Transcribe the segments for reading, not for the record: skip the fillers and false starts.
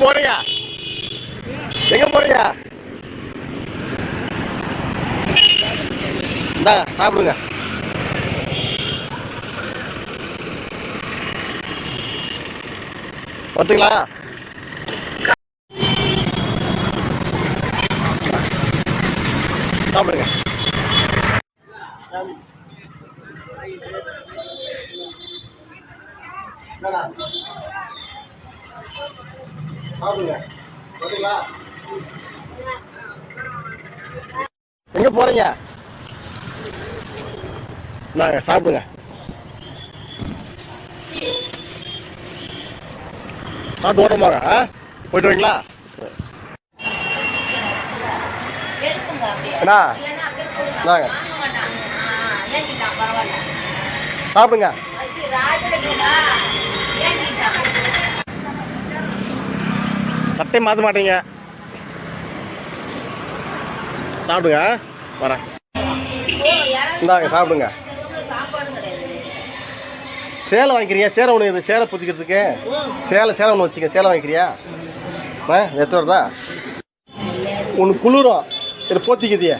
போறீங்க? எங்க போறீங்க? இந்தாங்க சாப்பிடுங்க. பார்த்துங்களா? சாப்பிடுங்க. சாப்பிடுங்க. பார்த்துங்களா? எங்க போறீங்க? இந்தாங்க சாப்பிடுங்க. சாப்பிட்டு ஓட்டமாங்க. போயிட்டு வரீங்களா? அண்ணா இந்தாங்க சாப்பிடுங்க. சட்டை மாற்ற மாட்டீங்க. சாப்பிடுங்க. வரேன். இந்தாங்க சாப்பிடுங்க. சேலை வாங்கிக்கிறீங்க? சேலை ஒன்று இது சேலை பூச்சிக்கிறதுக்கு சேலை ஒன்று வச்சுக்க. சேலை வாங்கிக்கிறியா? எத்தனை வருதா? ஒன்று குளிரும். இது போத்திக்குதிய.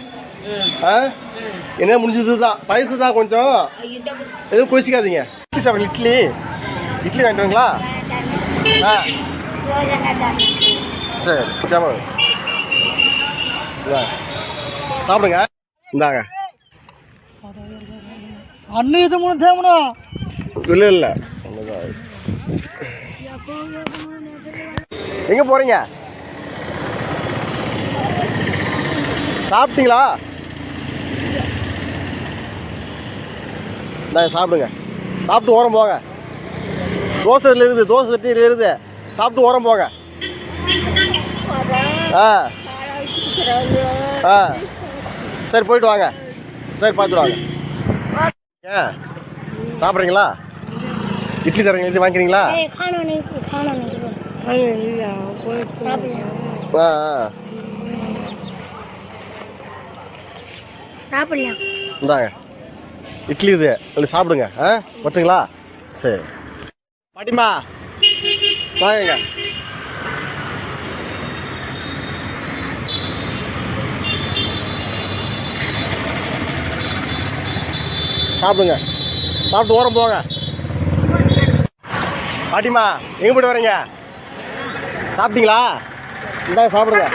என்ன முடிஞ்சது தான் வயசு தான் கொஞ்சம் எதுவும் குளிச்சிக்காதீங்க. சாப்பிடுங்க. இட்லி வாங்கிட்டு வரீங்களா? சரி சாப்பிடுங்க. இந்தாங்க. அண்ணன் இது மூணு தேவனா இல்லை இல்லை எங்க போறீங்க? சாப்பிட்டீங்களா? சாப்பிடுங்க. சாப்பிட்டு ஓரம் போங்க. தோசை இருக்குது, தோசை சட்டியில் இருக்குது. சாப்பிட்டு ஓரம் போங்க. சரி போயிட்டு வாங்க. சரி பார்த்துட்டு வாங்க. சாப்பிட்றீங்களா? இட்லி தரீங்க. இட்லி வாங்கிக்கிறீங்களா? சாப்பிடலாம். இந்தாங்க இட்லி இது சாப்பிடுங்க. ஒட்டுங்களா? சரி பாட்டிமா வாங்க. சாப்பிடுங்க. சாப்பிட்டு ஓரம் போங்க. பாட்டிமா எங்கே போய்ட்டு வரீங்க? சாப்பிட்டீங்களா? இந்தாங்க சாப்பிடுங்க.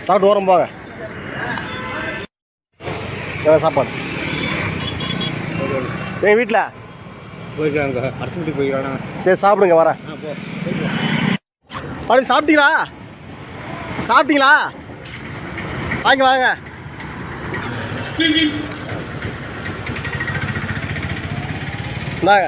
சாப்பிட்டு ஓரம் போங்க. சாப்பாடு எங்கள் வீட்டில் போய்க்கிறாங்க. அடுத்த வீட்டுக்கு போய்க்கிறாங்க. சரி சாப்பிடுங்க. வரேன். பாட்டி சாப்பிட்டீங்களா? சாப்பிட்டீங்களா? வாங்க வாங்க. இந்தாங்க